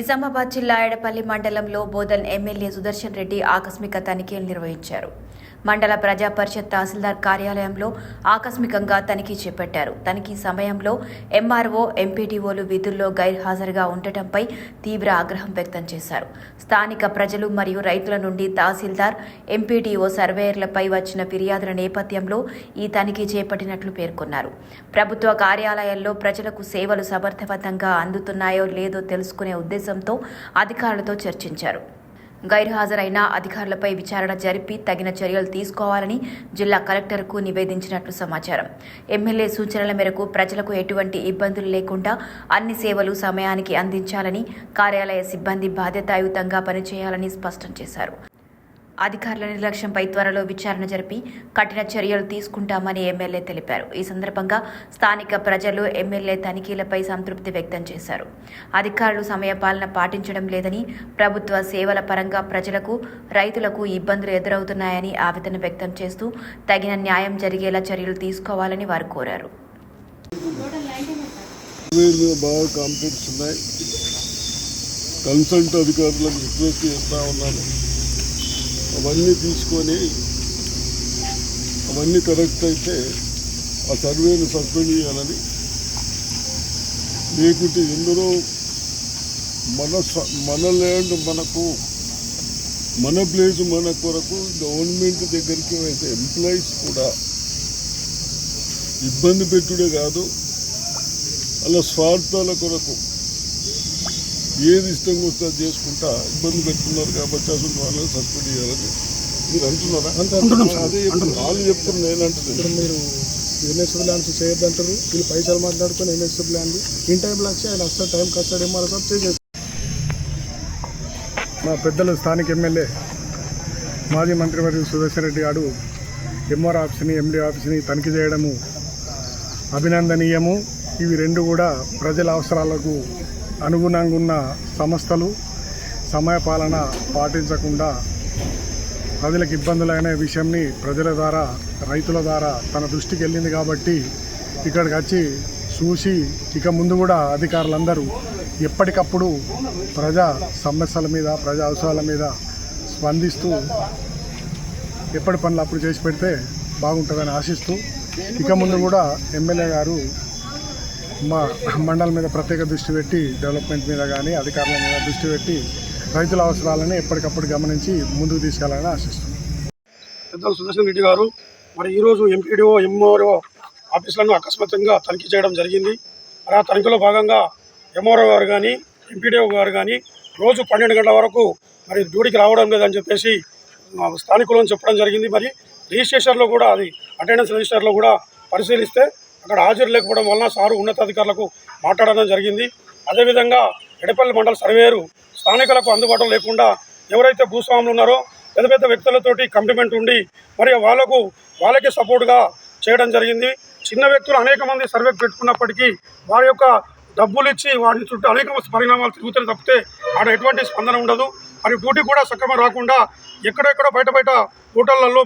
నిజామాబాద్ జిల్లా ఎడపల్లి మండలంలో బోధన్ ఎమ్మెల్యే సుదర్శన్ రెడ్డి ఆకస్మిక తనిఖీలు నిర్వహించారు. మండల ప్రజా పరిషత్ తహసీల్దార్ కార్యాలయంలో ఆకస్మికంగా తనిఖీ చేపట్టారు. తనిఖీ సమయంలో ఎంఆర్ఓ, ఎంపీడీఓలు విధుల్లో గైర్హాజరుగా ఉండటంపై తీవ్ర ఆగ్రహం వ్యక్తం చేశారు. స్థానిక ప్రజలు మరియు రైతుల నుండి తహసీల్దార్, ఎంపీడీఓ, సర్వేయర్లపై వచ్చిన ఫిర్యాదుల నేపథ్యంలో ఈ తనిఖీ చేపట్టినట్లు పేర్కొన్నారు. ప్రభుత్వ కార్యాలయాల్లో ప్రజలకు సేవలు సమర్థవంతంగా అందుతున్నాయో లేదో తెలుసుకునే ఉద్దేశంతో అధికారులతో చర్చించారు. గైర్హాజరైన అధికారులపై విచారణ జరిపి తగిన చర్యలు తీసుకోవాలని జిల్లా కలెక్టర్కు నివేదించినట్లు సమాచారం. ఎమ్మెల్యే సూచనల మేరకు ప్రజలకు ఎటువంటి ఇబ్బందులు లేకుండా అన్ని సేవలు సమయానికి అందించాలని, కార్యాలయ సిబ్బంది బాధ్యతాయుతంగా పనిచేయాలని స్పష్టం చేశారు. అధికారుల నిర్లక్ష్యంపై త్వరలో విచారణ జరిపి కఠిన చర్యలు తీసుకుంటామని ఎమ్మెల్యే తెలిపారు. ఈ సందర్భంగా స్థానిక ప్రజలు ఎమ్మెల్యే తనిఖీలపై సంతృప్తి వ్యక్తం చేశారు. అధికారులు సమయపాలన పాటించడం లేదని, ప్రభుత్వ సేవల పరంగా ప్రజలకు, రైతులకు ఇబ్బందులు ఎదురవుతున్నాయని ఆవేదన వ్యక్తం చేస్తూ తగిన న్యాయం జరిగేలా చర్యలు తీసుకోవాలని వారు కోరారు. కన్సల్ట్ అధికారులకు రిక్వెస్ట్ చేస్తా ఉన్నాను. అవన్నీ తీసుకొని అవన్నీ కరెక్ట్ అయితే ఆ సర్వేను సస్పెండ్ చేయాలని, లేకుంటే ఎందరో మన ల్యాండ్ మనకు, మన ప్లేస్ మన కొరకు గవర్నమెంట్ దగ్గరికి అయితే ఎంప్లాయీస్ కూడా ఇబ్బంది పెట్టుడే కాదు, అలా స్వార్థాల కొరకు ఏది ఇష్టంగా వస్తే అది చేసుకుంటా ఇబ్బంది పెట్టుకున్నారు కాబట్టి అసలు వాళ్ళని సస్పెండ్ చేయాలని మీరు అంటున్నారా? అదే వాళ్ళు చెప్తున్నారు, నేనంటున్నాను. మీరు ఎన్ఎస్ఎఫ్ ల్యాండ్స్ చేయొద్దంటారు, వీళ్ళు పైసలు మాట్లాడుకొని ఎన్ఎస్ఎఫ్ ల్యాండ్ ఇన్ టైంలో వచ్చి ఆయన వస్తారు, టైంకి వస్తాడు, ఏమో సార్ చేసేది. మా పెద్దలు స్థానిక ఎమ్మెల్యే మాజీ మంత్రివర్యులు సుదర్శన్ రెడ్డి గారు ఎంఆర్ ఆఫీస్ని, ఎండీ ఆఫీస్ని తనిఖీ చేయడము అభినందనీయము. ఇవి రెండు కూడా ప్రజల అవసరాలకు అనుగుణంగా ఉన్న సంస్థలు. సమయపాలన పాటించకుండా ప్రజలకు ఇబ్బందులైన విషయంని ప్రజల ద్వారా, రైతుల ద్వారా తన దృష్టికి వెళ్ళింది కాబట్టి ఇక్కడికి వచ్చి చూసి ఇక ముందు కూడా అధికారులందరూ ఎప్పటికప్పుడు ప్రజా సమస్యల మీద, ప్రజా అవసరాల మీద స్పందిస్తూ ఎప్పటి పనులు అప్పుడు చేసి పెడితే బాగుంటుందని ఆశిస్తూ ఇక ముందు కూడా ఎమ్మెల్యే గారు మా మండలం మీద ప్రత్యేక దృష్టి పెట్టి, డెవలప్మెంట్ మీద కానీ అధికారుల మీద దృష్టి పెట్టి రైతుల అవసరాలని ఎప్పటికప్పుడు గమనించి ముందుకు తీసుకెళ్లాలని ఆశిస్తున్నాం. పెద్దలు సుదర్శన్ రెడ్డి గారు మరి ఈరోజు ఎంపీడీఓ, ఎంఆర్ఓ ఆఫీసులను అకస్మాత్తుగా తనిఖీ చేయడం జరిగింది. మరి ఆ తనిఖీలో భాగంగా ఎంఆర్ఓ గారు కానీ, ఎంపీడీఓ గారు కానీ రోజు 12 గంటల వరకు మరి డ్యూటీకి రావడం లేదని చెప్పేసి స్థానికులను చెప్పడం జరిగింది. మరి రిజిస్ట్రేషన్లో కూడా, అది అటెండెన్స్ రిజిస్టర్లో కూడా పరిశీలిస్తే అక్కడ హాజరు లేకపోవడం వలన సారు ఉన్నతాధికారులకు మాట్లాడడం జరిగింది. అదేవిధంగా ఎడపల్లి మండల సర్వేయరు స్థానికులకు అందుబాటులో లేకుండా ఎవరైతే భూస్వాములు ఉన్నారో పెద్ద పెద్ద వ్యక్తులతోటి కమిట్మెంట్ ఉండి మరి వాళ్ళకి సపోర్ట్గా చేయడం జరిగింది. చిన్న వ్యక్తులు అనేక మంది సర్వేకి పెట్టుకున్నప్పటికీ వారి యొక్క డబ్బులు ఇచ్చి వారి చుట్టూ అనేక పరిణామాలు తిరుగుతాయి తప్పితే ఆడ ఎటువంటి స్పందన ఉండదు. మరి డ్యూటీ కూడా సక్రమం రాకుండా ఎక్కడెక్కడో బయట హోటళ్లలో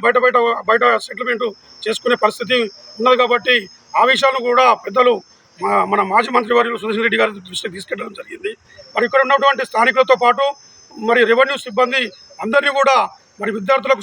బయట సెటిల్మెంట్ చేసుకునే పరిస్థితి ఉన్నది. కాబట్టి ఆ విషయాన్ని కూడా పెద్దలు మన మాజీ మంత్రివర్యులు సుదర్శన్ రెడ్డి గారి దృష్టికి తీసుకెళ్ళడం జరిగింది. మరి ఇక్కడ ఉన్నటువంటి స్థానికులతో పాటు మరి రెవెన్యూ సిబ్బంది అందరినీ కూడా మరి విద్యార్థులకు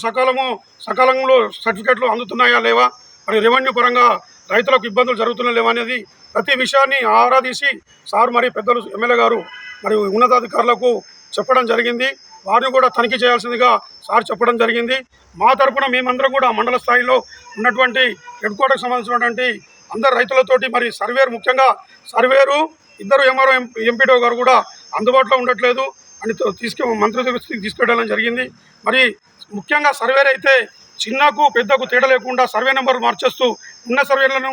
సకాలంలో సర్టిఫికెట్లు అందుతున్నాయా లేవా, మరి రెవెన్యూ పరంగా రైతులకు ఇబ్బందులు జరుగుతున్నా లేవా అనేది ప్రతి విషయాన్ని ఆరాధీసి సార్ మరి పెద్దలు ఎమ్మెల్యే గారు మరి ఉన్నతాధికారులకు చెప్పడం జరిగింది. వారిని కూడా తనిఖీ చేయాల్సిందిగా సార్ చెప్పడం జరిగింది. మా తరఫున మేమందరం కూడా మండల స్థాయిలో ఉన్నటువంటి హెడ్ క్వార్టర్కి సంబంధించినటువంటి అందరు రైతులతోటి, మరి సర్వేరు, ముఖ్యంగా సర్వేరు, ఇద్దరు ఎంఆర్ఓ, ఎంపీడీఓ గారు కూడా అందుబాటులో ఉండట్లేదు అని మంత్రి దృష్టికి తీసుకెళ్ళడం జరిగింది. మరి ముఖ్యంగా సర్వేర్ అయితే చిన్నకు పెద్దకు తేడా లేకుండా సర్వే నెంబర్ మార్చేస్తూ ఉన్న సర్వేలను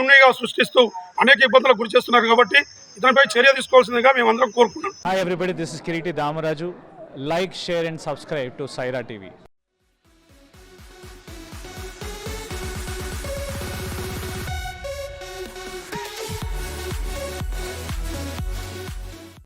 ఉన్నాయిగా సృష్టిస్తూ అనేక ఇబ్బందులకు గురి చేస్తున్నారు. కాబట్టి ఇతనిపై చర్య తీసుకోవాల్సిందిగా మేమందరం కోరుకున్నాం. Hi everybody, this is Kiriti Damaraju. Like, share and subscribe to Saira TV.